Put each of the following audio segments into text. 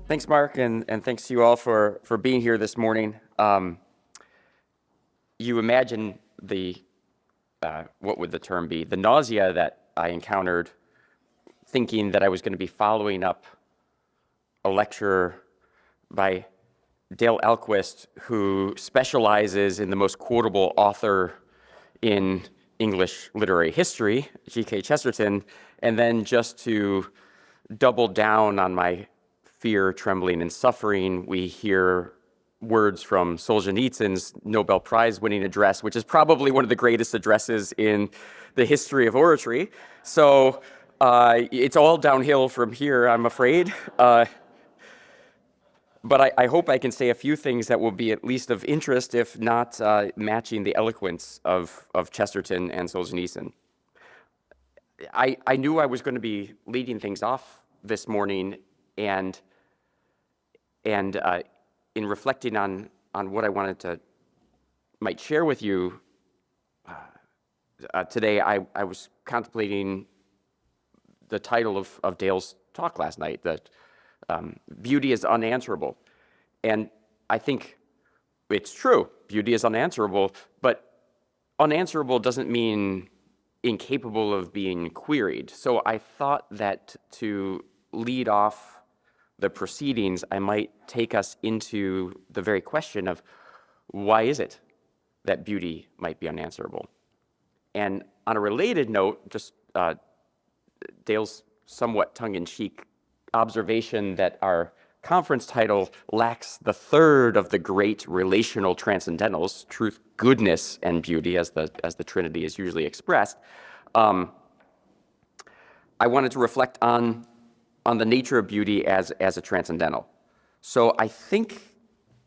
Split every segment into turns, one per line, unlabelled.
Thanks, Mark, and thanks to you all for being here this morning. You imagine what would the term be? The nausea that I encountered thinking that I was going to be following up a lecture by Dale Alquist, who specializes in the most quotable author in English literary history, G.K. Chesterton, and then just to double down on my fear, trembling, and suffering, we hear words from Solzhenitsyn's Nobel Prize winning address, which is probably one of the greatest addresses in the history of oratory. So it's all downhill from here, I'm afraid. But I hope I can say a few things that will be at least of interest, if not matching the eloquence of Chesterton and Solzhenitsyn. I knew I was going to be leading things off this morning, and in reflecting on what I might share with you today, I was contemplating the title of Dale's talk last night, that beauty is unanswerable. And I think it's true, beauty is unanswerable, but unanswerable doesn't mean incapable of being queried. So I thought that to lead off the proceedings, I might take us into the very question of why is it that beauty might be unanswerable? And on a related note, just Dale's somewhat tongue-in-cheek observation that our conference title lacks the third of the great relational transcendentals, truth, goodness, and beauty, as the Trinity is usually expressed. I wanted to reflect on the nature of beauty as a transcendental. So I think,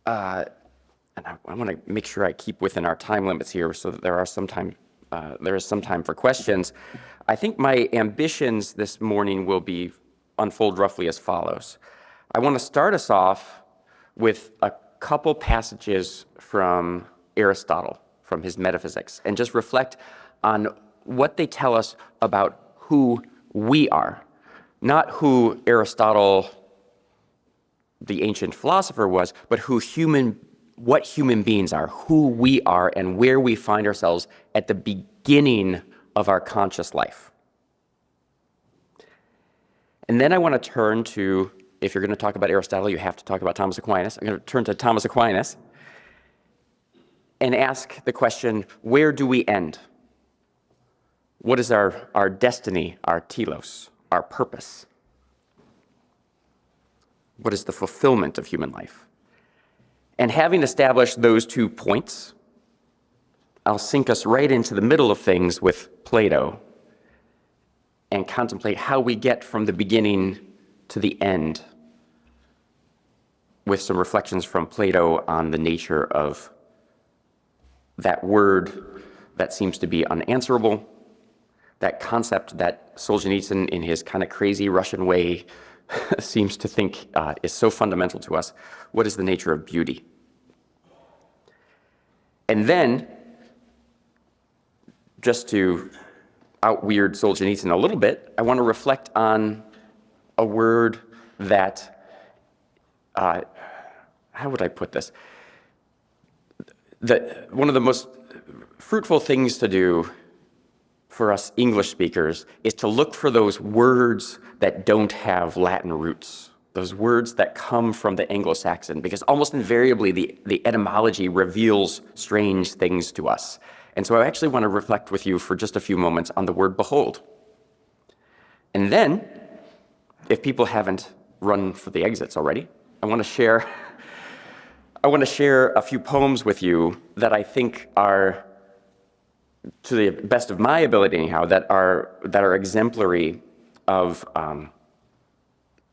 and I want to make sure I keep within our time limits here, so that there is some time for questions. I think my ambitions this morning will unfold roughly as follows. I want to start us off with a couple passages from Aristotle, from his Metaphysics, and just reflect on what they tell us about who we are. Not who Aristotle, the ancient philosopher, was, but what human beings are, who we are, and where we find ourselves at the beginning of our conscious life. And then I want to turn to, if you're going to talk about Aristotle, you have to talk about Thomas Aquinas. I'm going to turn to Thomas Aquinas and ask the question, where do we end? What is our destiny, our telos, our purpose? What is the fulfillment of human life? And having established those 2 points, I'll sink us right into the middle of things with Plato and contemplate how we get from the beginning to the end, with some reflections from Plato on the nature of that word that seems to be unanswerable, that concept that Solzhenitsyn, in his kind of crazy Russian way, seems to think is so fundamental to us. What is the nature of beauty? And then, just to out-weird Solzhenitsyn a little bit, I want to reflect on a word that, how would I put this? One of the most fruitful things to do for us English speakers is to look for those words that don't have Latin roots, those words that come from the Anglo-Saxon, because almost invariably the etymology reveals strange things to us. And so I actually want to reflect with you for just a few moments on the word behold. And then, if people haven't run for the exits already, I want to share a few poems with you that I think are, to the best of my ability anyhow, that are exemplary of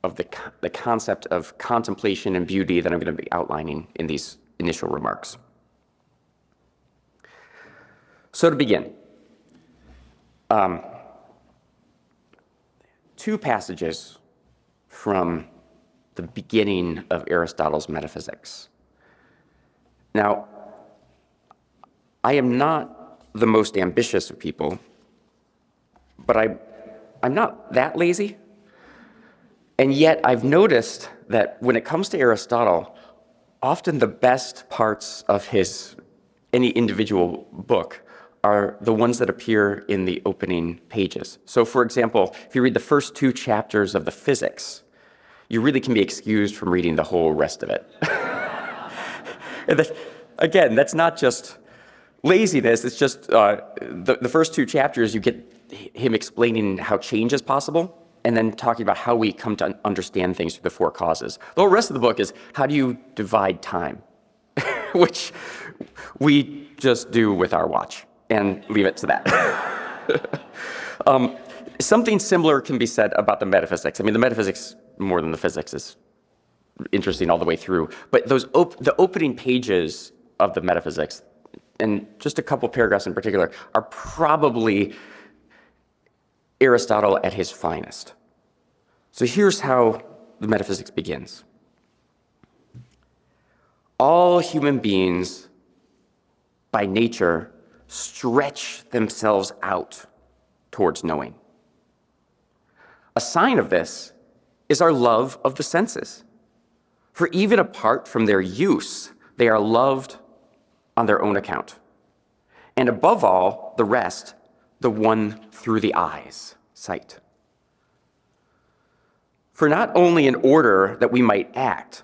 the concept of contemplation and beauty that I'm going to be outlining in these initial remarks. So to begin, 2 passages from the beginning of Aristotle's Metaphysics. Now, I am not the most ambitious of people, but I'm not that lazy. And yet I've noticed that when it comes to Aristotle, often the best parts of any individual book are the ones that appear in the opening pages. So for example, if you read the first 2 chapters of the Physics, you really can be excused from reading the whole rest of it. And again, that's not just laziness, it's just the first 2 chapters, you get him explaining how change is possible, and then talking about how we come to understand things through the 4 causes. The whole rest of the book is how do you divide time, which we just do with our watch and leave it to that. Something similar can be said about the metaphysics. I mean, the metaphysics, more than the physics, is interesting all the way through. But the opening pages of the metaphysics, and just a couple paragraphs in particular, are probably Aristotle at his finest. So here's how the metaphysics begins. All human beings, by nature, stretch themselves out towards knowing. A sign of this is our love of the senses. For even apart from their use, they are loved on their own account. And above all, the rest, the one through the eyes, sight. For not only in order that we might act,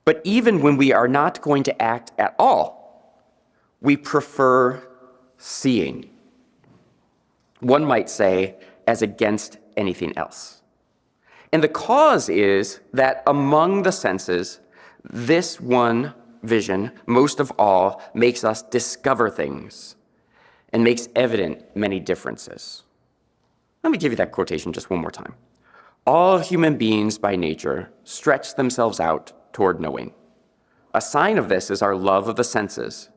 but even when we are not going to act at all, we prefer seeing. One might say, as against anything else. And the cause is that among the senses, this one vision, most of all, makes us discover things and makes evident many differences. Let me give you that quotation just one more time. All human beings by nature stretch themselves out toward knowing. A sign of this is our love of the senses.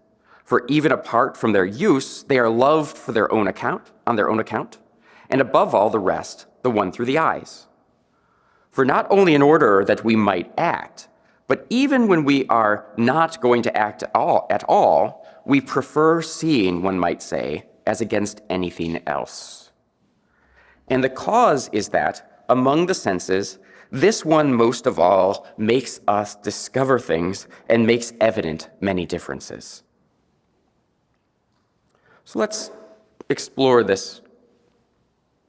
For even apart from their use, they are loved for their own account, on their own account, and above all the rest, the one through the eyes. For not only in order that we might act, but even when we are not going to act at all, we prefer seeing, one might say, as against anything else. And the cause is that, among the senses, this one most of all makes us discover things and makes evident many differences. So let's explore this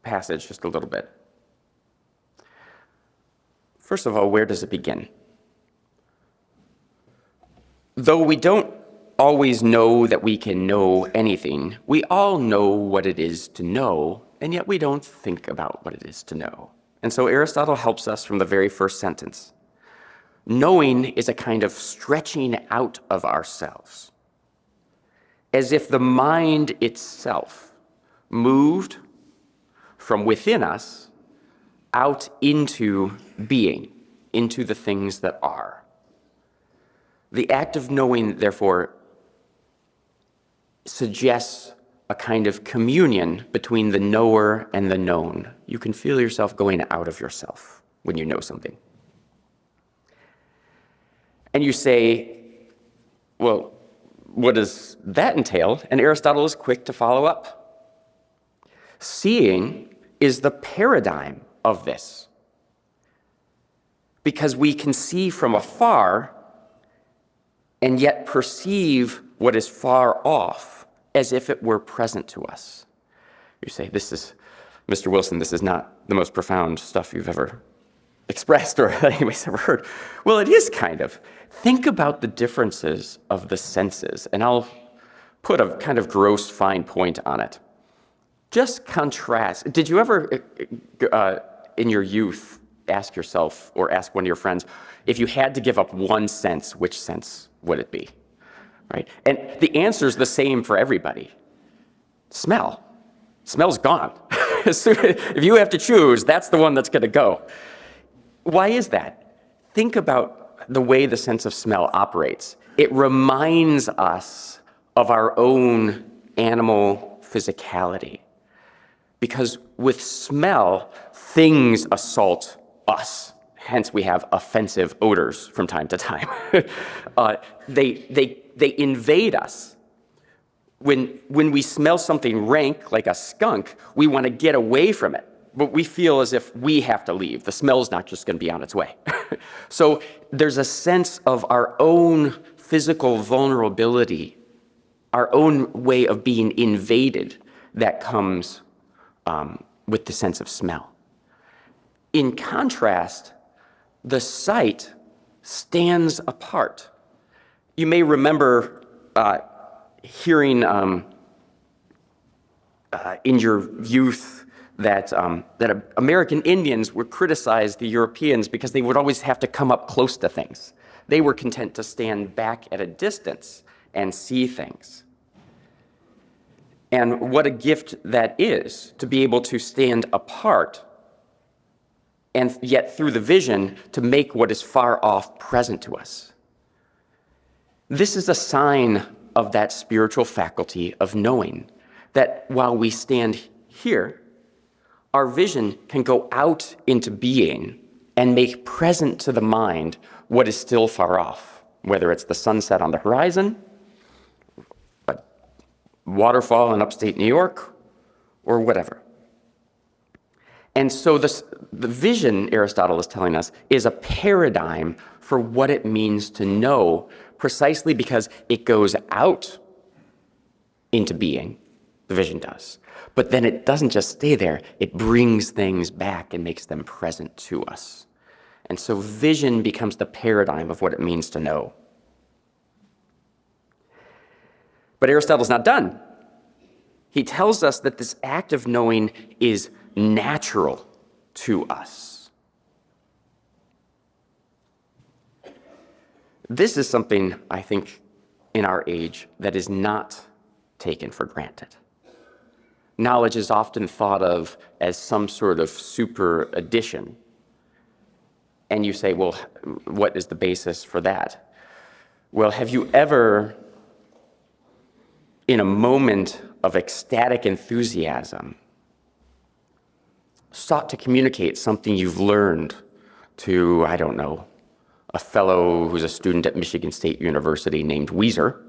passage just a little bit. First of all, where does it begin? Though we don't always know that we can know anything, we all know what it is to know, and yet we don't think about what it is to know. And so Aristotle helps us from the very first sentence. Knowing is a kind of stretching out of ourselves, as if the mind itself moved from within us out into being, into the things that are. The act of knowing, therefore, suggests a kind of communion between the knower and the known. You can feel yourself going out of yourself when you know something. And you say, well, what does that entail? And Aristotle is quick to follow up. Seeing is the paradigm of this, because we can see from afar and yet perceive what is far off as if it were present to us. You say, Mr. Wilson, this is not the most profound stuff you've ever expressed or anybody's ever heard. Well, it is kind of. Think about the differences of the senses, and I'll put a kind of gross fine point on it. Just contrast. Did you ever, in your youth, ask yourself or ask one of your friends, if you had to give up one sense, which sense would it be? Right? And the answer is the same for everybody. Smell. Smell's gone. If you have to choose, that's the one that's going to go. Why is that? Think about the way the sense of smell operates. It reminds us of our own animal physicality. Because with smell, things assault us. Hence, we have offensive odors from time to time. They invade us. When we smell something rank, like a skunk, we want to get away from it. but we feel as if we have to leave. The smell's not just going to be on its way. So there's a sense of our own physical vulnerability, our own way of being invaded that comes with the sense of smell. In contrast, the sight stands apart. You may remember hearing in your youth that American Indians would criticize the Europeans because they would always have to come up close to things. They were content to stand back at a distance and see things. And what a gift that is, to be able to stand apart and yet through the vision to make what is far off present to us. This is a sign of that spiritual faculty of knowing, that while we stand here, our vision can go out into being and make present to the mind what is still far off, whether it's the sunset on the horizon, a waterfall in upstate New York, or whatever. And so the vision, Aristotle is telling us, is a paradigm for what it means to know, precisely because it goes out into being, the vision does. But then it doesn't just stay there, it brings things back and makes them present to us. And so vision becomes the paradigm of what it means to know. But Aristotle's not done. He tells us that this act of knowing is natural to us. This is something, I think, in our age that is not taken for granted. Knowledge is often thought of as some sort of super addition. And you say, well, what is the basis for that? Well, have you ever, in a moment of ecstatic enthusiasm, sought to communicate something you've learned to, I don't know, a fellow who's a student at Michigan State University named Weezer?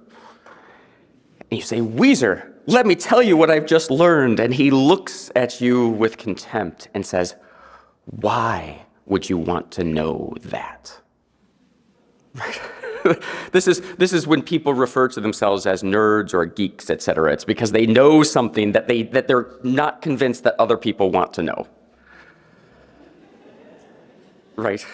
And you say, Weezer, let me tell you what I've just learned. And he looks at you with contempt and says, why would you want to know that? This is when people refer to themselves as nerds or geeks, etc. It's because they know something that they're not convinced that other people want to know. Right.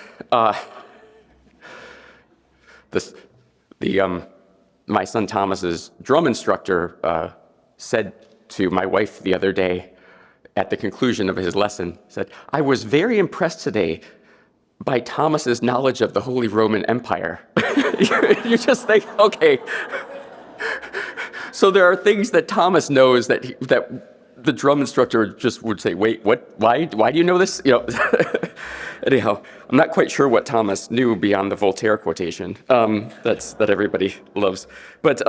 My son Thomas's drum instructor said to my wife the other day at the conclusion of his lesson, said, I was very impressed today by Thomas's knowledge of the Holy Roman Empire. You just think, okay. So there are things that Thomas knows that the drum instructor just would say, wait, what? Why do you know this? Anyhow, I'm not quite sure what Thomas knew beyond the Voltaire quotation that everybody loves. But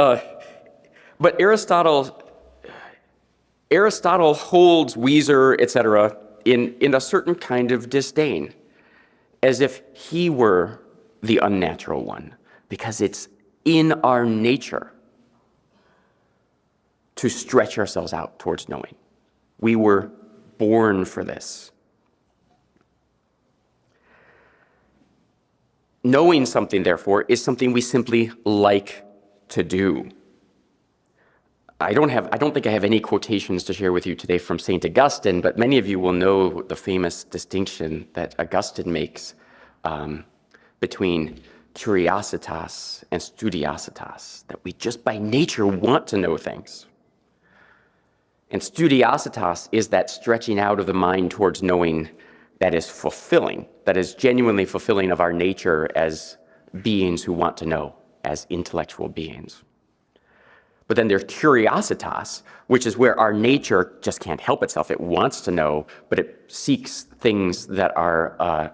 Aristotle holds Weezer, etc., in a certain kind of disdain, as if he were the unnatural one, because it's in our nature to stretch ourselves out towards knowing. We were born for this. Knowing something, therefore, is something we simply like to do. I don't think I have any quotations to share with you today from St. Augustine, but many of you will know the famous distinction that Augustine makes between curiositas and studiositas, that we just by nature want to know things. And studiositas is that stretching out of the mind towards knowing that is fulfilling, that is genuinely fulfilling of our nature as beings who want to know, as intellectual beings. But then there's curiositas, which is where our nature just can't help itself. It wants to know, but it seeks things that are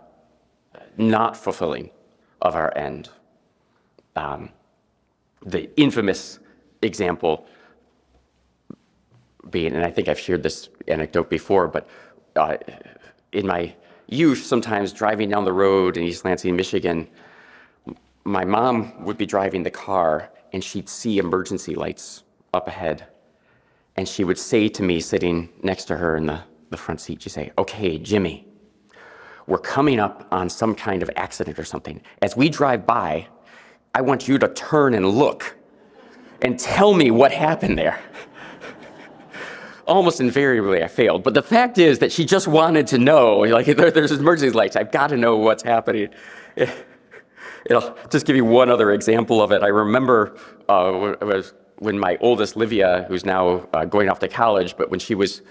not fulfilling of our end. The infamous example being, and I think I've shared this anecdote before, but in my youth, sometimes driving down the road in East Lansing, Michigan, my mom would be driving the car and she'd see emergency lights up ahead. And she would say to me, sitting next to her in the the front seat. She'd say, okay, Jimmy, we're coming up on some kind of accident or something. As we drive by, I want you to turn and look and tell me what happened there. Almost invariably, I failed. But the fact is that she just wanted to know, like, there's emergency lights. I've got to know what's happening. I'll just give you one other example of it. I remember when my oldest, Livia, who's now going off to college, but when she was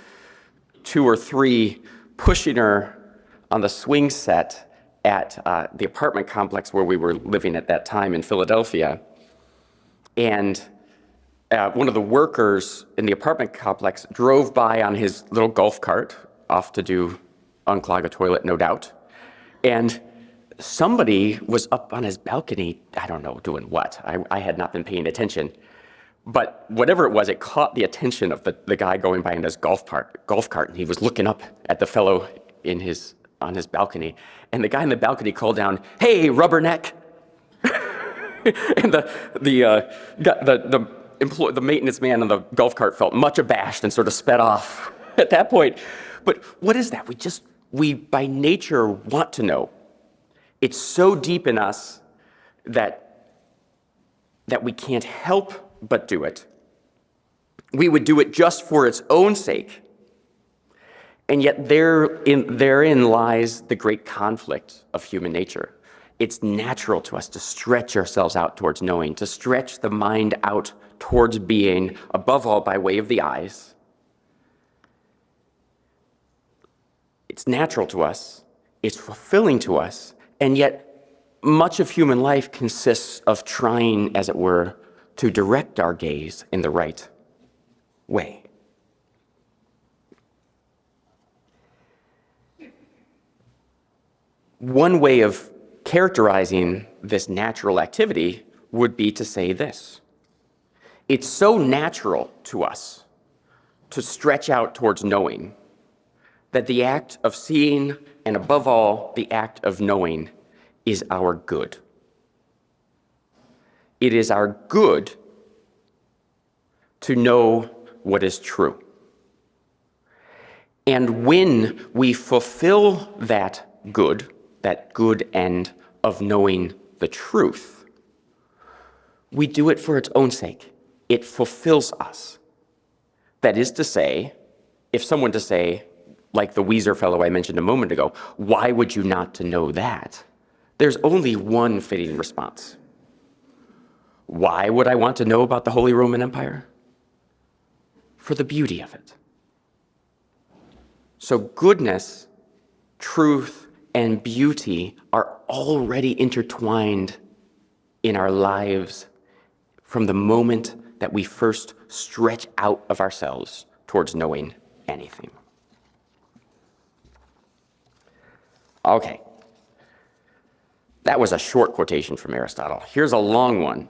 2 or 3, pushing her on the swing set at the apartment complex where we were living at that time in Philadelphia. And one of the workers in the apartment complex drove by on his little golf cart, off to unclog a toilet, no doubt. And somebody was up on his balcony, I don't know, doing what. I had not been paying attention. But whatever it was, it caught the attention of the guy going by in his golf cart, and he was looking up at the fellow on his balcony. And the guy in the balcony called down, "Hey, rubberneck!" And the maintenance man on the golf cart felt much abashed and sort of sped off at that point. But what is that? We by nature want to know. It's so deep in us that we can't help but do it. We would do it just for its own sake. And yet therein lies the great conflict of human nature. It's natural to us to stretch ourselves out towards knowing, to stretch the mind out towards being, above all by way of the eyes. It's natural to us, it's fulfilling to us, and yet much of human life consists of trying, as it were, to direct our gaze in the right way. One way of characterizing this natural activity would be to say this: it's so natural to us to stretch out towards knowing that the act of seeing, and above all, the act of knowing, is our good. It is our good to know what is true. And when we fulfill that good end of knowing the truth, we do it for its own sake. It fulfills us. That is to say, if someone to say, like the Weezer fellow I mentioned a moment ago, why would you not to know that? There's only one fitting response. Why would I want to know about the Holy Roman Empire? For the beauty of it. So goodness, truth, and beauty are already intertwined in our lives from the moment that we first stretch out of ourselves towards knowing anything. Okay. That was a short quotation from Aristotle. Here's a long one.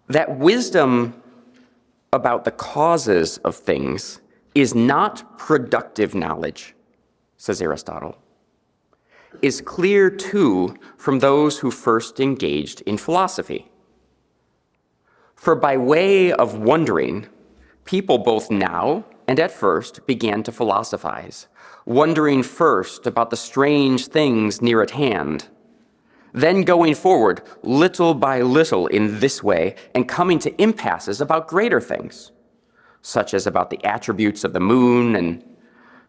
That wisdom about the causes of things is not productive knowledge, says Aristotle, is clear too from those who first engaged in philosophy. For by way of wondering, people both now and at first began to philosophize, wondering first about the strange things near at hand, then going forward little by little in this way and coming to impasses about greater things, such as about the attributes of the moon and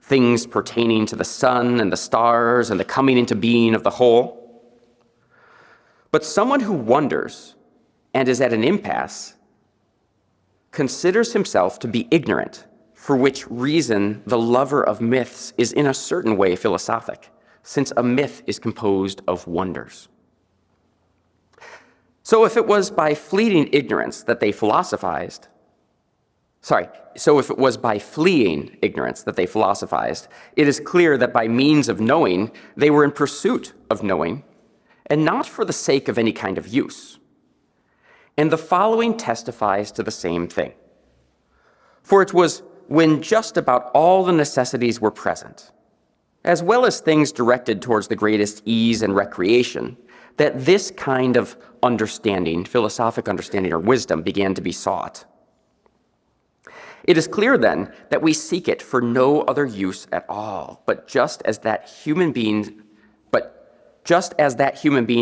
things pertaining to the sun and the stars and the coming into being of the whole. But someone who wonders and is at an impasse considers himself to be ignorant, for which reason the lover of myths is in a certain way philosophic, since a myth is composed of wonders. So if it was by fleeing ignorance that they philosophized, it is clear that by means of knowing, they were in pursuit of knowing, and not for the sake of any kind of use. And the following testifies to the same thing. For it was when just about all the necessities were present, as well as things directed towards the greatest ease and recreation, that this kind of understanding, philosophic understanding or wisdom, began to be sought. It is clear then that we seek it for no other use at all, but just as that human being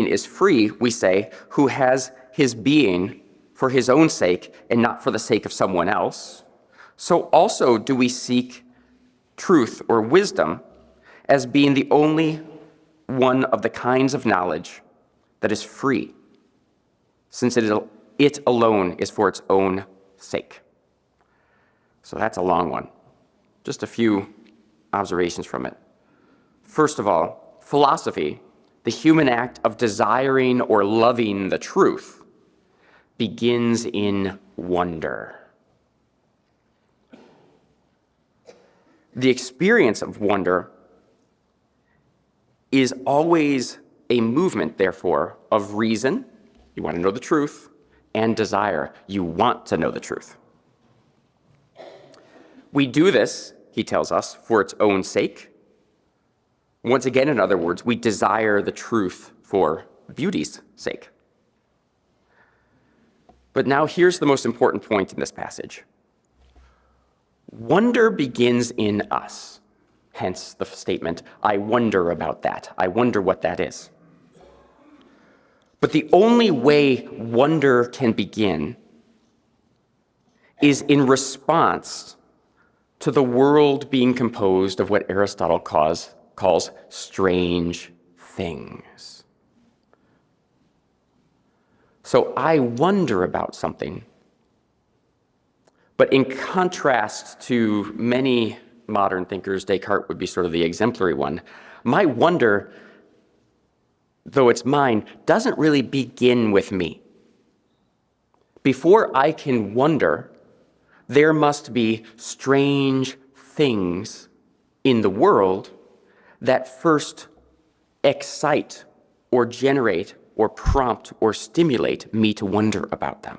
is free, we say, who has his being for his own sake and not for the sake of someone else, so also do we seek truth or wisdom as being the only one of the kinds of knowledge that is free, since it alone is for its own sake. So that's a long one. Just a few observations from it. First of all, philosophy, the human act of desiring or loving the truth, begins in wonder. The experience of wonder is always a movement, therefore, of reason, you want to know the truth, and desire, you want to know the truth. We do this, he tells us, for its own sake. Once again, in other words, we desire the truth for beauty's sake. But now here's the most important point in this passage. Wonder begins in us, hence the statement, I wonder about that. I wonder what that is. But the only way wonder can begin is in response to the world being composed of what Aristotle calls strange things. So I wonder about something, but in contrast to many modern thinkers, Descartes would be sort of the exemplary one, my wonder, though it's mine, doesn't really begin with me. Before I can wonder, there must be strange things in the world that first excite or generate or prompt or stimulate me to wonder about them.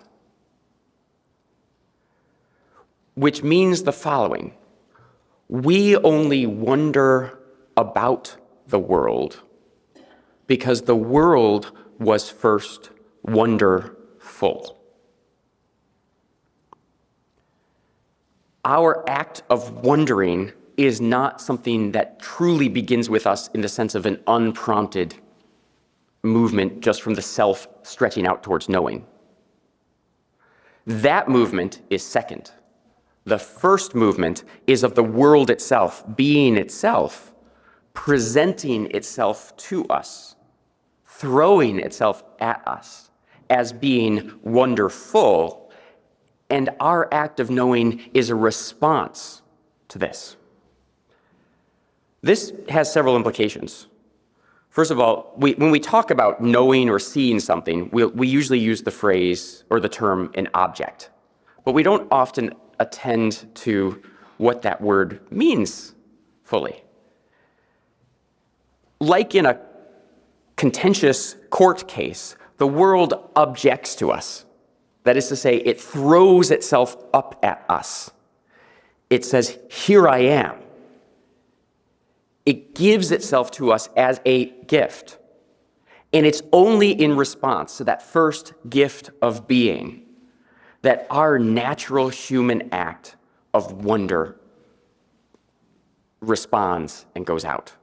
Which means the following. We only wonder about the world because the world was first wonderful. Our act of wondering is not something that truly begins with us in the sense of an unprompted movement just from the self stretching out towards knowing. That movement is second. The first movement is of the world itself, being itself, presenting itself to us, throwing itself at us as being wonderful, and our act of knowing is a response to this. This has several implications. First of all, when we talk about knowing or seeing something, we usually use the phrase or the term an object, but we don't often attend to what that word means fully. Like in a contentious court case, the world objects to us. That is to say, it throws itself up at us. It says, here I am. It gives itself to us as a gift. And it's only in response to that first gift of being that our natural human act of wonder responds and goes out.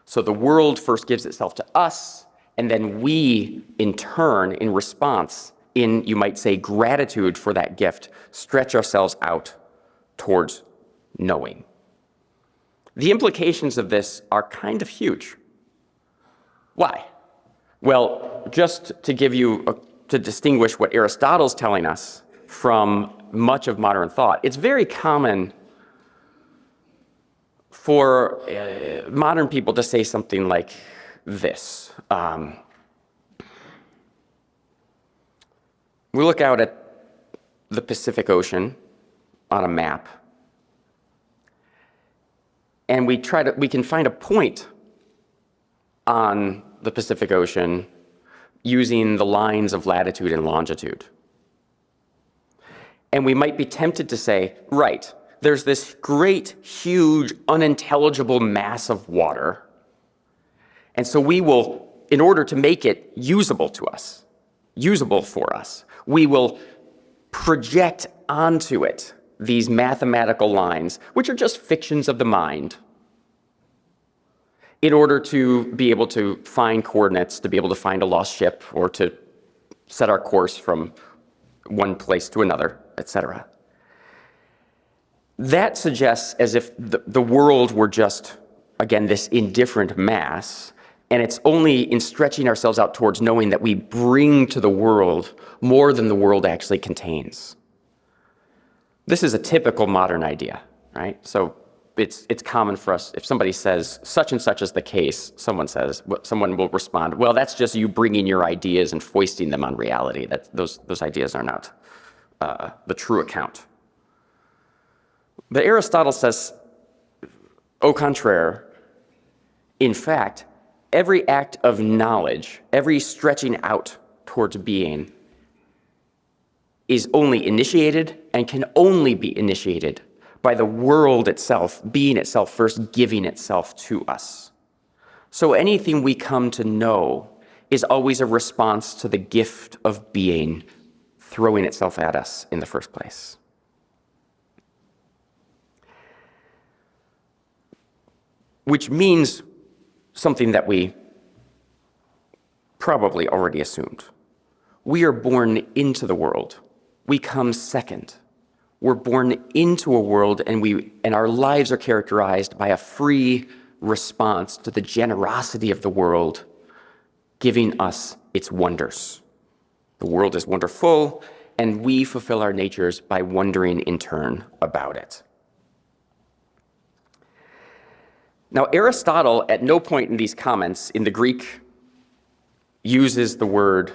So the world first gives itself to us, and then we, in turn, in response, in, you might say, gratitude for that gift, stretch ourselves out towards knowing. The implications of this are kind of huge. Why? Well, just to give you, to distinguish what Aristotle's telling us from much of modern thought, it's very common for modern people to say something like this. We look out at the Pacific Ocean on a map, and we can find a point on the Pacific Ocean using the lines of latitude and longitude. And we might be tempted to say, right, there's this great, huge, unintelligible mass of water, and so we will, in order to make it usable to us, usable for us, we will project onto it these mathematical lines, which are just fictions of the mind, in order to be able to find coordinates, to be able to find a lost ship, or to set our course from one place to another, etc. That suggests as if the world were just, again, this indifferent mass, and it's only in stretching ourselves out towards knowing that we bring to the world more than the world actually contains. This is a typical modern idea, right? So it's common for us, if somebody says such and such is the case, someone will respond, well, that's just you bringing your ideas and foisting them on reality. Those ideas are not the true account. But Aristotle says, au contraire, in fact, every act of knowledge, every stretching out towards being, is only initiated and can only be initiated by the world itself, being itself first giving itself to us. So anything we come to know is always a response to the gift of being throwing itself at us in the first place. Which means something that we probably already assumed. We are born into the world. We come second. We're born into a world, and our lives are characterized by a free response to the generosity of the world, giving us its wonders. The world is wonderful, and we fulfill our natures by wondering in turn about it. Now, Aristotle, at no point in these comments in the Greek, uses the word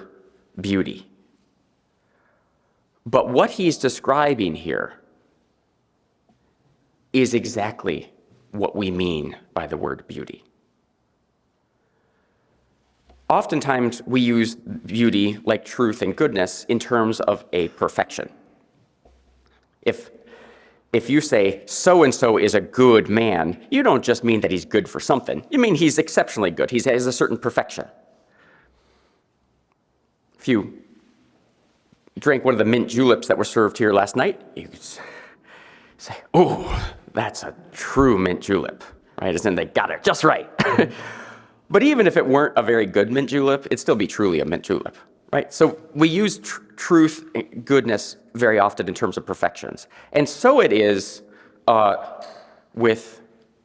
beauty. But what he's describing here is exactly what we mean by the word beauty. Oftentimes, we use beauty, like truth and goodness, in terms of a perfection. If you say, so-and-so is a good man, you don't just mean that he's good for something. You mean he's exceptionally good. He has a certain perfection. If you drank one of the mint juleps that were served here last night, you could say, oh, that's a true mint julep, right? As in they got it just right. But even if it weren't a very good mint julep, it'd still be truly a mint julep, right? So we use truth and goodness very often in terms of perfections. And so it is with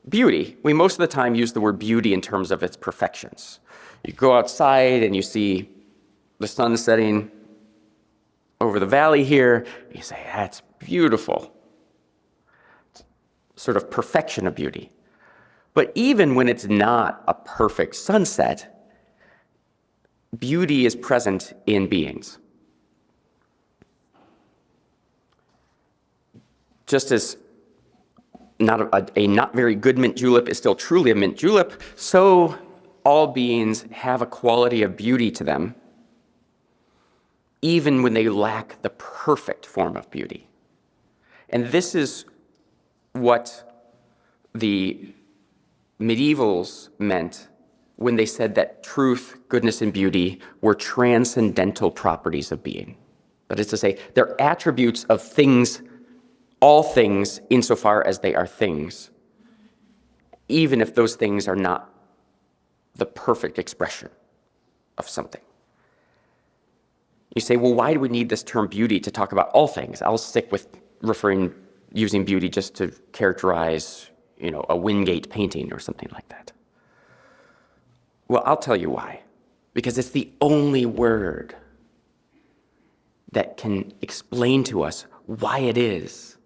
beauty. We most of the time use the word beauty in terms of its perfections. You go outside and you see the sun setting over the valley here, you say, that's beautiful. It's sort of perfection of beauty. But even when it's not a perfect sunset, beauty is present in beings. Just as a not very good mint julep is still truly a mint julep, so all beings have a quality of beauty to them, even when they lack the perfect form of beauty. And this is what the medievals meant when they said that truth, goodness, and beauty were transcendental properties of being. That is to say, they're attributes of things, all things, insofar as they are things, even if those things are not the perfect expression of something. You say, well, why do we need this term beauty to talk about all things? I'll stick with using beauty just to characterize, a Wingate painting or something like that. Well, I'll tell you why. Because it's the only word that can explain to us why it is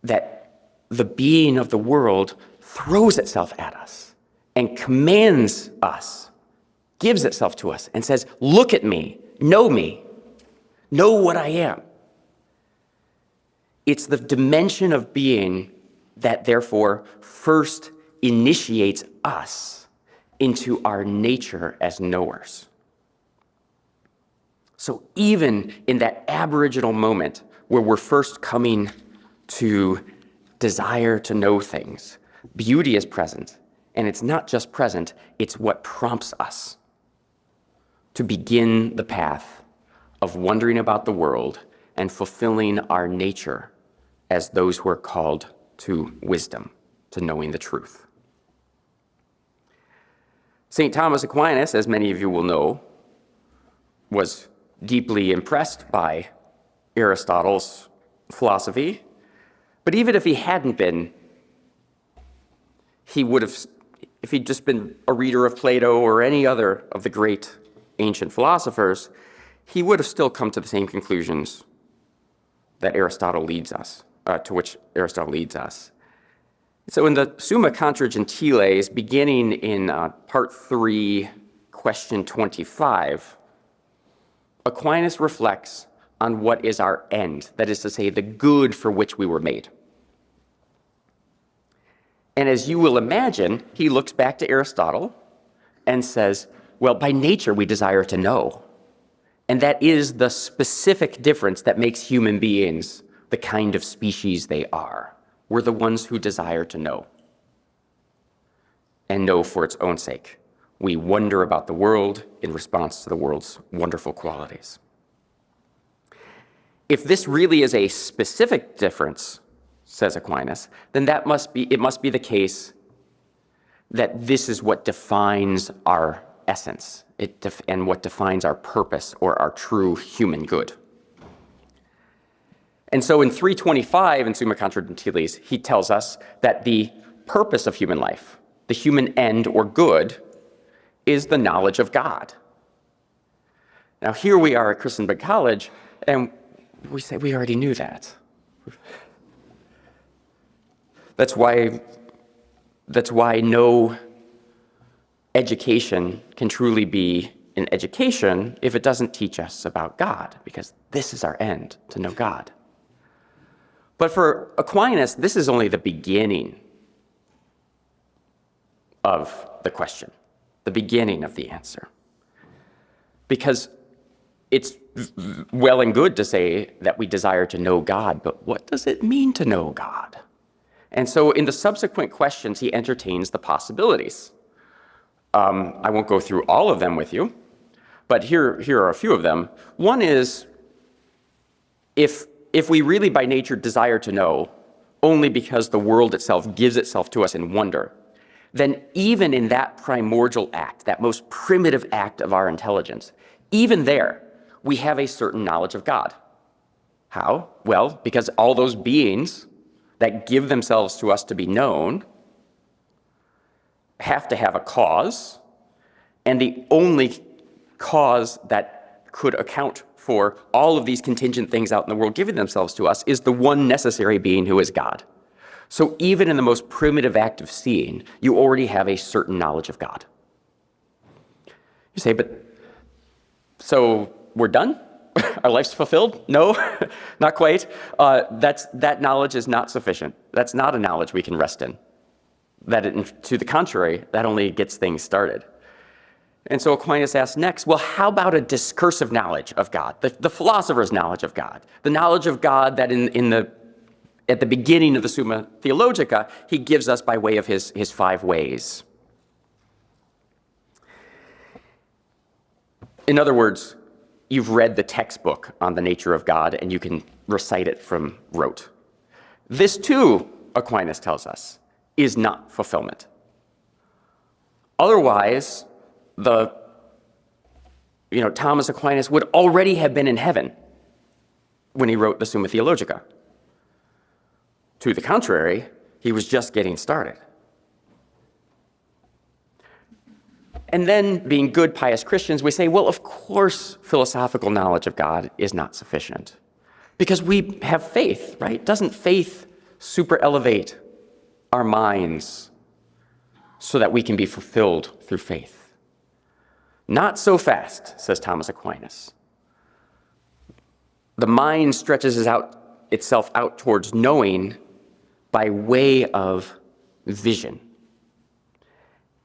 that the being of the world throws itself at us and commands us, gives itself to us, and says, look at me, know what I am. It's the dimension of being that therefore first initiates us into our nature as knowers. So even in that aboriginal moment where we're first coming to desire to know things, beauty is present. And it's not just present, it's what prompts us to begin the path of wondering about the world and fulfilling our nature as those who are called to wisdom, to knowing the truth. St. Thomas Aquinas, as many of you will know, was deeply impressed by Aristotle's philosophy. But even if he hadn't been, he would have, if he'd just been a reader of Plato or any other of the great ancient philosophers, he would have still come to the same conclusions that Aristotle leads us, to which Aristotle leads us. So in the Summa Contra Gentiles, beginning in part 3, question 25, Aquinas reflects on what is our end, that is to say, the good for which we were made. And as you will imagine, he looks back to Aristotle and says, well, by nature we desire to know. And that is the specific difference that makes human beings the kind of species they are. We're the ones who desire to know, and know for its own sake. We wonder about the world in response to the world's wonderful qualities. If this really is a specific difference, says Aquinas, then it must be the case that this is what defines our essence, and what defines our purpose or our true human good. And so in 325 in Summa Contra Gentiles, he tells us that the purpose of human life, the human end or good, is the knowledge of God. Now here we are at Christendom College, and we say we already knew that. That's why no education can truly be an education if it doesn't teach us about God, because this is our end, to know God. But for Aquinas, this is only the beginning of the question, the beginning of the answer. Because it's well and good to say that we desire to know God, but what does it mean to know God? And so in the subsequent questions, he entertains the possibilities. I won't go through all of them with you, but here are a few of them. One is, if we really by nature desire to know only because the world itself gives itself to us in wonder, then even in that primordial act, that most primitive act of our intelligence, even there, we have a certain knowledge of God. How? Well, because all those beings that give themselves to us to be known have to have a cause, and the only cause that could account for all of these contingent things out in the world giving themselves to us is the one necessary being who is God. So even in the most primitive act of seeing, you already have a certain knowledge of God. You say, but so we're done? Our life's fulfilled? No, not quite. That knowledge is not sufficient. That's not a knowledge we can rest in. To the contrary, that only gets things started. And so Aquinas asks next, well, how about a discursive knowledge of God, the philosopher's knowledge of God, the knowledge of God that at the beginning of the Summa Theologica, he gives us by way of his 5 ways. In other words, you've read the textbook on the nature of God and you can recite it from rote. This too, Aquinas tells us, is not fulfillment. Otherwise, Thomas Aquinas would already have been in heaven when he wrote the Summa Theologica. To the contrary, he was just getting started. And then, being good, pious Christians, we say, well, of course, philosophical knowledge of God is not sufficient. Because we have faith, right? Doesn't faith super elevate our minds so that we can be fulfilled through faith? Not so fast, says Thomas Aquinas. The mind stretches itself out towards knowing by way of vision.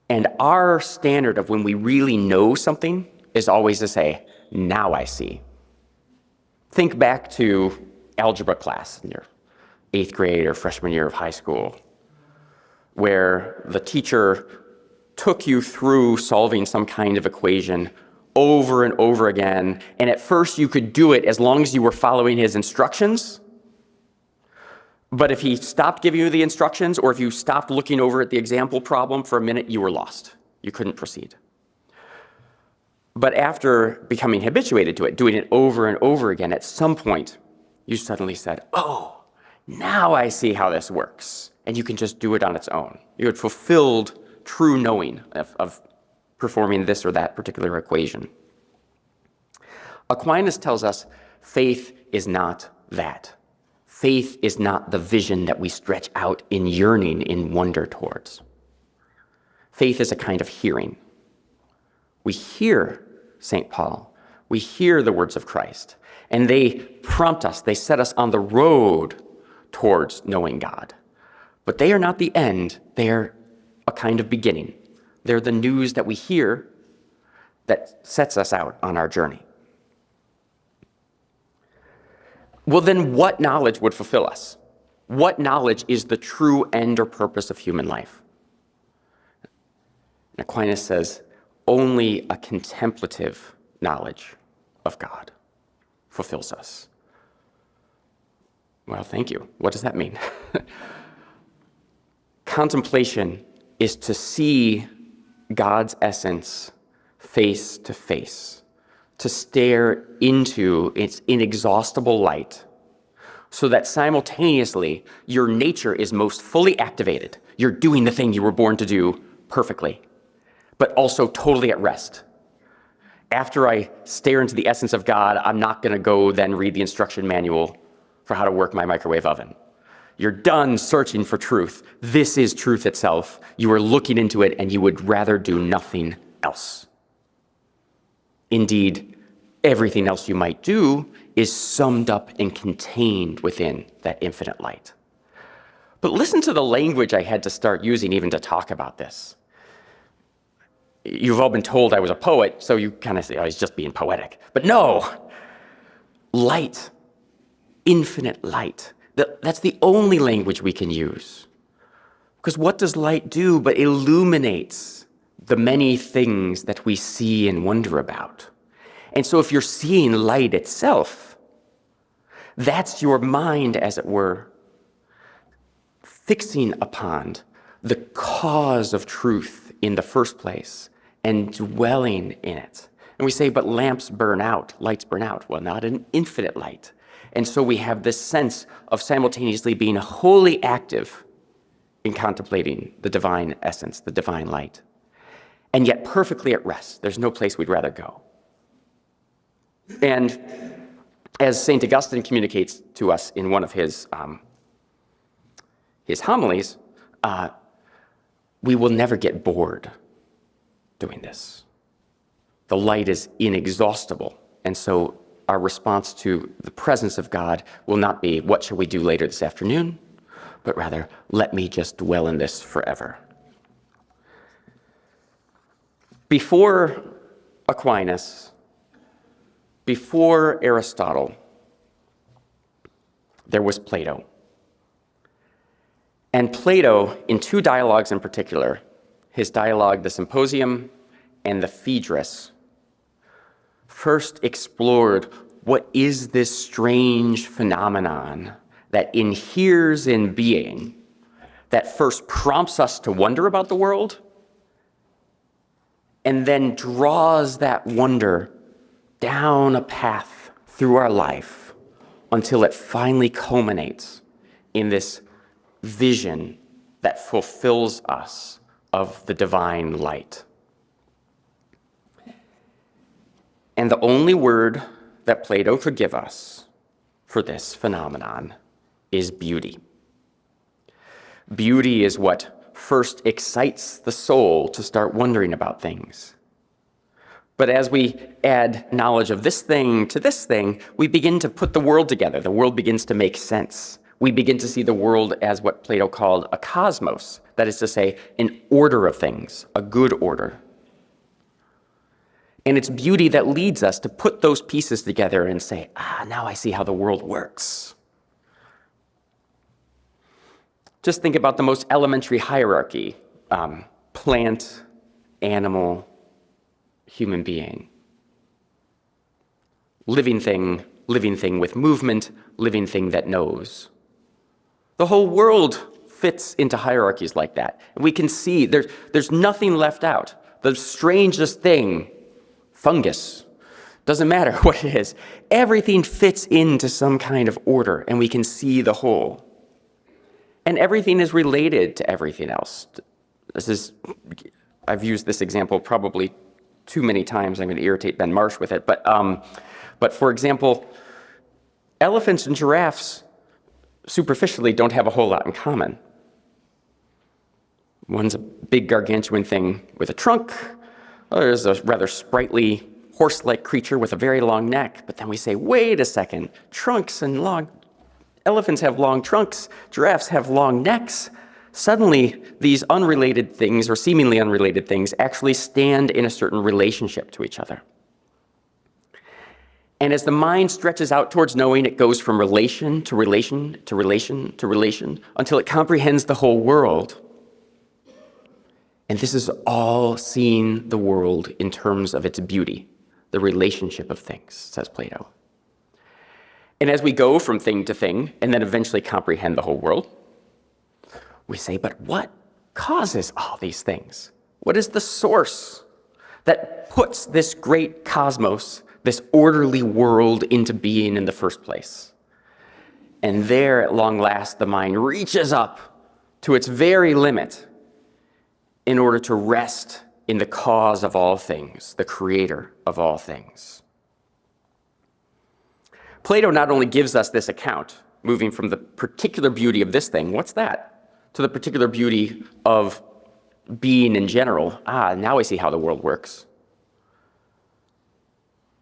And our standard of when we really know something is always to say, now I see. Think back to algebra class in your 8th grade or freshman year of high school, where the teacher took you through solving some kind of equation over and over again, and at first you could do it as long as you were following his instructions. But if he stopped giving you the instructions, or if you stopped looking over at the example problem for a minute, you were lost. You couldn't proceed. But after becoming habituated to it, doing it over and over again, at some point, you suddenly said, oh, now I see how this works. And you can just do it on its own. You had fulfilled true knowing of performing this or that particular equation. Aquinas tells us faith is not that. Faith is not the vision that we stretch out in yearning, in wonder towards. Faith is a kind of hearing. We hear St. Paul. We hear the words of Christ, and they prompt us, they set us on the road towards knowing God. But they are not the end, they are a kind of beginning. They're the news that we hear that sets us out on our journey. Well, then what knowledge would fulfill us? What knowledge is the true end or purpose of human life? And Aquinas says, only a contemplative knowledge of God fulfills us. Well, thank you. What does that mean? Contemplation is to see God's essence face to face, to stare into its inexhaustible light, so that simultaneously your nature is most fully activated. You're doing the thing you were born to do perfectly, but also totally at rest. After I stare into the essence of God, I'm not going to go then read the instruction manual for how to work my microwave oven. You're done searching for truth. This is truth itself. You are looking into it, and you would rather do nothing else. Indeed, everything else you might do is summed up and contained within that infinite light. But listen to the language I had to start using even to talk about this. You've all been told I was a poet, so you kind of say, oh, he's just being poetic. But no, light, infinite light. That's the only language we can use. Because what does light do but illuminates the many things that we see and wonder about? And so if you're seeing light itself, that's your mind, as it were, fixing upon the cause of truth in the first place and dwelling in it. And we say, but lamps burn out, lights burn out. Well, not an infinite light. And so we have this sense of simultaneously being wholly active in contemplating the divine essence, the divine light, and yet perfectly at rest. There's no place we'd rather go. And as St. Augustine communicates to us in one of his homilies, we will never get bored doing this. The light is inexhaustible, and so our response to the presence of God will not be, what shall we do later this afternoon? But rather, let me just dwell in this forever. Before Aquinas, before Aristotle, there was Plato. And Plato, in two dialogues in particular, his dialogue, the Symposium and the Phaedrus, first explored what is this strange phenomenon that inheres in being, that first prompts us to wonder about the world, and then draws that wonder down a path through our life until it finally culminates in this vision that fulfills us of the divine light. And the only word that Plato could give us for this phenomenon is beauty. Beauty is what first excites the soul to start wondering about things. But as we add knowledge of this thing to this thing, we begin to put the world together. The world begins to make sense. We begin to see the world as what Plato called a cosmos, that is to say, an order of things, a good order. And it's beauty that leads us to put those pieces together and say, now I see how the world works. Just think about the most elementary hierarchy, plant, animal, human being. Living thing with movement, living thing that knows. The whole world fits into hierarchies like that. And we can see there's nothing left out. The strangest thing, fungus, doesn't matter what it is. Everything fits into some kind of order, and we can see the whole. And everything is related to everything else. I've used this example probably too many times. I'm going to irritate Ben Marsh with it. But for example, elephants and giraffes superficially don't have a whole lot in common. One's a big gargantuan thing with a trunk. There's a rather sprightly horse-like creature with a very long neck. But then we say, wait a second, elephants have long trunks, giraffes have long necks. Suddenly, these unrelated things, or seemingly unrelated things, actually stand in a certain relationship to each other. And as the mind stretches out towards knowing, it goes from relation to relation to relation to relation until it comprehends the whole world. And this is all seeing the world in terms of its beauty, the relationship of things, says Plato. And as we go from thing to thing and then eventually comprehend the whole world, we say, but what causes all these things? What is the source that puts this great cosmos, this orderly world, into being in the first place? And there, at long last, the mind reaches up to its very limit in order to rest in the cause of all things, the creator of all things. Plato not only gives us this account, moving from the particular beauty of this thing, what's that, to the particular beauty of being in general. Now I see how the world works.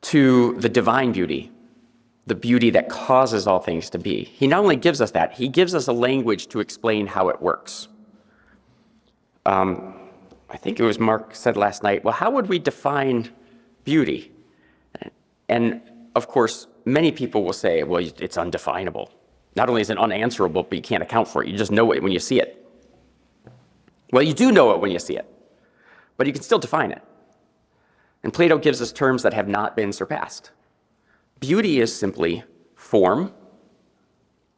To the divine beauty, the beauty that causes all things to be. He not only gives us that, he gives us a language to explain how it works. I think it was Mark said last night, well, how would we define beauty? And of course, many people will say, well, it's undefinable. Not only is it unanswerable, but you can't account for it. You just know it when you see it. Well, you do know it when you see it, but you can still define it. And Plato gives us terms that have not been surpassed. Beauty is simply form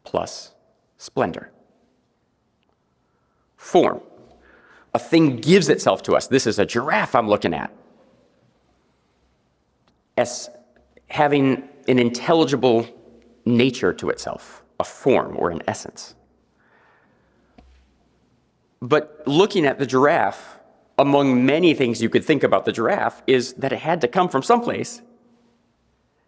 plus splendor. Form. A thing gives itself to us. This is a giraffe I'm looking at. As having an intelligible nature to itself, a form or an essence. But looking at the giraffe, among many things you could think about the giraffe, is that it had to come from someplace.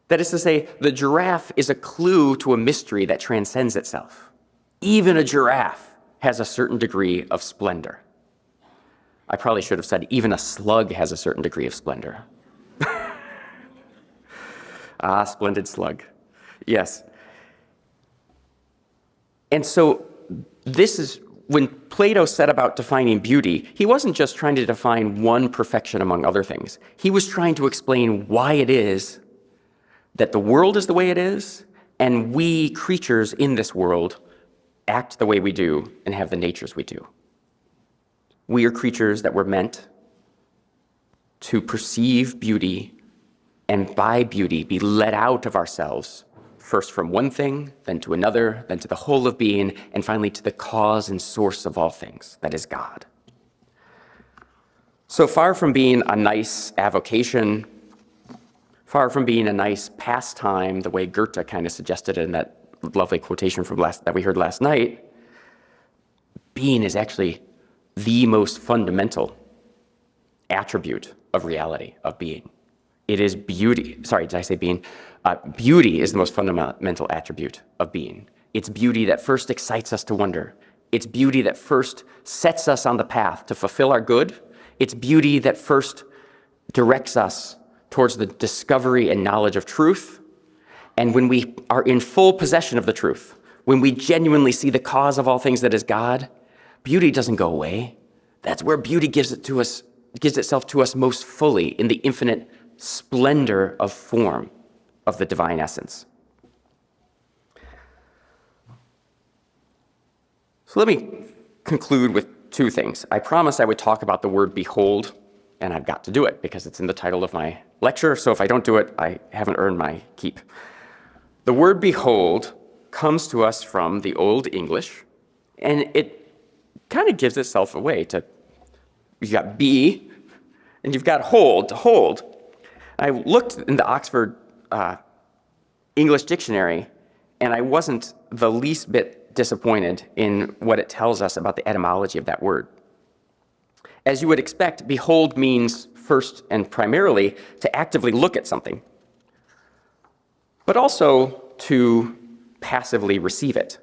That is to say, the giraffe is a clue to a mystery that transcends itself. Even a giraffe has a certain degree of splendor. I probably should have said even a slug has a certain degree of splendor. Splendid slug. Yes. And so this is when Plato set about defining beauty, he wasn't just trying to define one perfection among other things. He was trying to explain why it is that the world is the way it is, and we creatures in this world act the way we do and have the natures we do. We are creatures that were meant to perceive beauty and by beauty be led out of ourselves, first from one thing, then to another, then to the whole of being, and finally to the cause and source of all things, that is God. So far from being a nice avocation, far from being a nice pastime, the way Goethe kind of suggested in that lovely quotation from that we heard last night, being is actually the most fundamental attribute of reality, of being. It is beauty. Sorry, did I say being? Beauty is the most fundamental attribute of being. It's beauty that first excites us to wonder. It's beauty that first sets us on the path to fulfill our good. It's beauty that first directs us towards the discovery and knowledge of truth. And when we are in full possession of the truth, when we genuinely see the cause of all things that is God, beauty doesn't go away. That's where beauty gives itself to us most fully, in the infinite splendor of form of the divine essence. So let me conclude with two things. I promised I would talk about the word behold, and I've got to do it because it's in the title of my lecture, so if I don't do it, I haven't earned my keep. The word behold comes to us from the Old English, And it kind of gives itself away to, you've got be, and you've got hold, to hold. I looked in the Oxford English Dictionary, and I wasn't the least bit disappointed in what it tells us about the etymology of that word. As you would expect, behold means first and primarily to actively look at something, but also to passively receive it.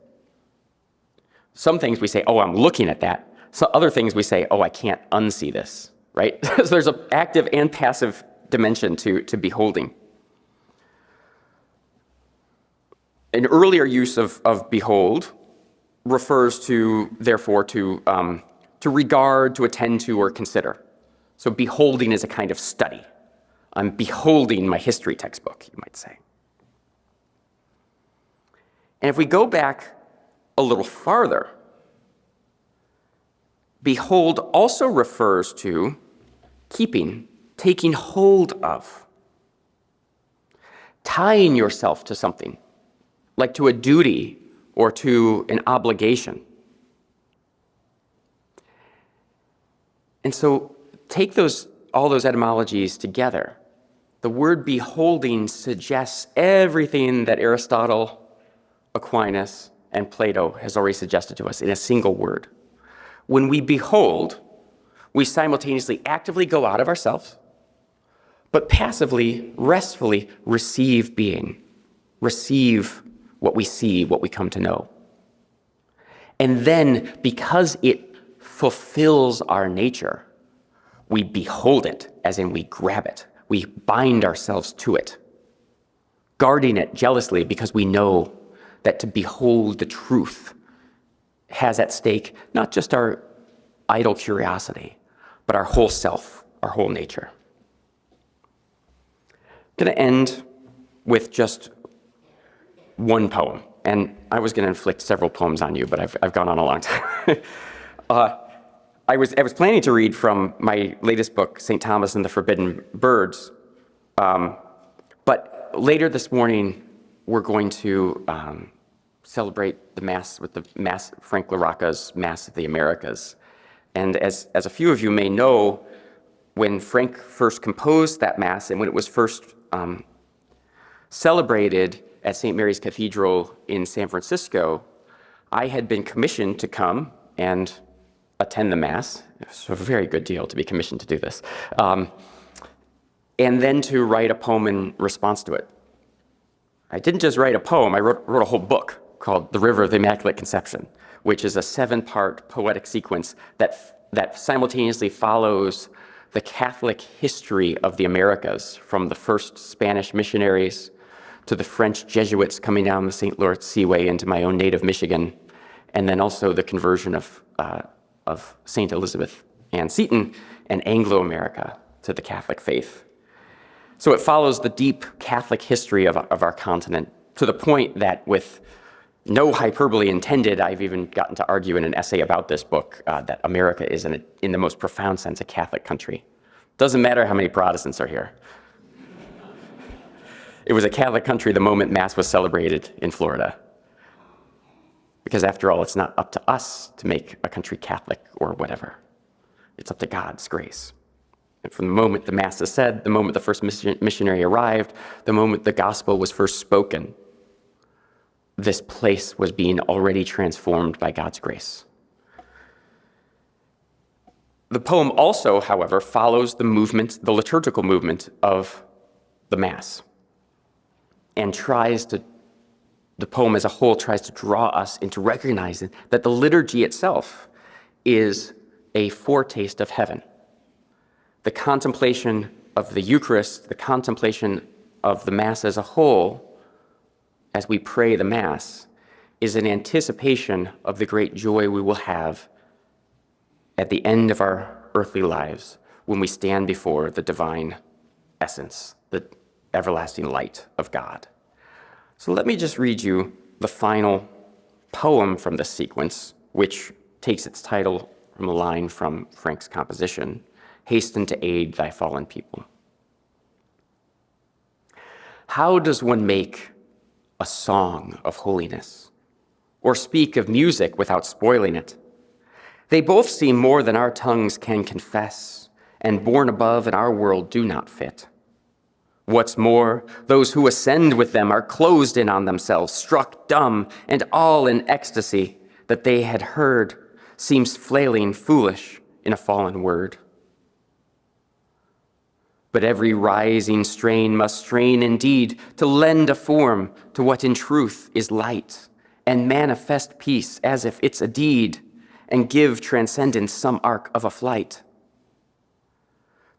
Some things we say, oh, I'm looking at that. So other things we say, oh, I can't unsee this, right? So there's an active and passive dimension to beholding. An earlier use of behold refers to, therefore, to regard, to attend to, or consider. So beholding is a kind of study. I'm beholding my history textbook, you might say. And if we go back a little farther, behold also refers to keeping, taking hold of, tying yourself to something, like to a duty or to an obligation. And so take all those etymologies together. The word beholding suggests everything that Aristotle, Aquinas, and Plato has already suggested to us in a single word. When we behold, we simultaneously actively go out of ourselves, but passively, restfully receive being, receive what we see, what we come to know. And then, because it fulfills our nature, we behold it, as in we grab it. We bind ourselves to it, guarding it jealously because we know that to behold the truth has at stake not just our idle curiosity, but our whole self, our whole nature. I'm going to end with just one poem. And I was going to inflict several poems on you, but I've gone on a long time. I was planning to read from my latest book, St. Thomas and the Forbidden Birds. But later this morning, we're going to celebrate the Mass with the Mass, Frank LaRocca's Mass of the Americas. And as a few of you may know, when Frank first composed that Mass and when it was first celebrated at St. Mary's Cathedral in San Francisco, I had been commissioned to come and attend the Mass. It's a very good deal to be commissioned to do this. And then to write a poem in response to it. I didn't just write a poem, I wrote a whole book called The River of the Immaculate Conception, which is a 7-part poetic sequence that simultaneously follows the Catholic history of the Americas, from the first Spanish missionaries to the French Jesuits coming down the St. Lawrence Seaway into my own native Michigan, and then also the conversion of St. Elizabeth Ann Seton and Anglo-America to the Catholic faith. So it follows the deep Catholic history of our continent, to the point that, with no hyperbole intended, I've even gotten to argue in an essay about this book that America is, in the most profound sense, a Catholic country. Doesn't matter how many Protestants are here. It was a Catholic country the moment Mass was celebrated in Florida. Because after all, it's not up to us to make a country Catholic or whatever. It's up to God's grace. And from the moment the Mass is said, the moment the first missionary arrived, the moment the gospel was first spoken, this place was being already transformed by God's grace. The poem also, however, follows the liturgical movement of the Mass, and the poem as a whole tries to draw us into recognizing that the liturgy itself is a foretaste of heaven. The contemplation of the Eucharist, the contemplation of the Mass as a whole, as we pray the Mass, is an anticipation of the great joy we will have at the end of our earthly lives when we stand before the divine essence, the everlasting light of God. So let me just read you the final poem from this sequence, which takes its title from a line from Frank's composition, "Hasten to aid thy fallen people." How does one make a song of holiness? or speak of music without spoiling it. They both seem more than our tongues can confess, and born above in our world do not fit. What's more, those who ascend with them are closed in on themselves, struck dumb, and all in ecstasy that they had heard seems flailing foolish in a fallen word. But every rising strain must strain indeed to lend a form to what in truth is light, and manifest peace as if it's a deed, and give transcendence some arc of a flight.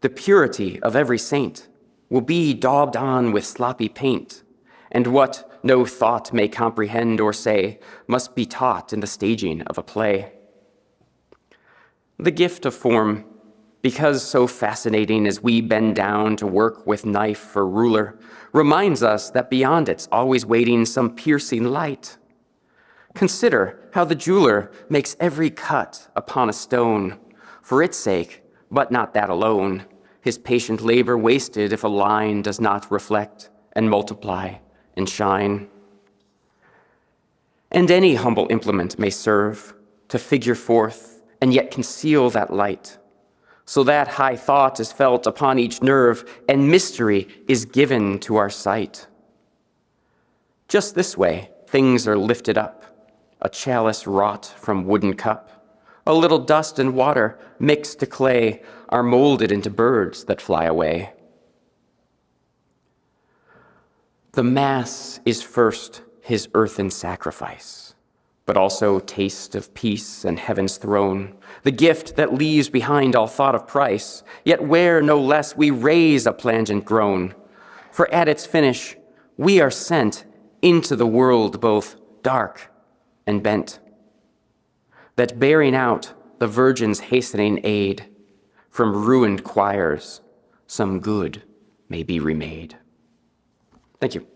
The purity of every saint will be daubed on with sloppy paint, and what no thought may comprehend or say must be taught in the staging of a play. The gift of form, because so fascinating as we bend down to work with knife for ruler, reminds us that beyond it's always waiting some piercing light. Consider how the jeweler makes every cut upon a stone, for its sake, but not that alone, his patient labor wasted if a line does not reflect and multiply and shine. And any humble implement may serve to figure forth and yet conceal that light, so that high thought is felt upon each nerve and mystery is given to our sight. Just this way, things are lifted up, a chalice wrought from wooden cup, a little dust and water mixed to clay are molded into birds that fly away. The Mass is first his earthen sacrifice, but also taste of peace and heaven's throne, the gift that leaves behind all thought of price, yet where no less we raise a plangent groan, for at its finish we are sent into the world both dark and bent, that bearing out the Virgin's hastening aid, from ruined choirs some good may be remade. Thank you.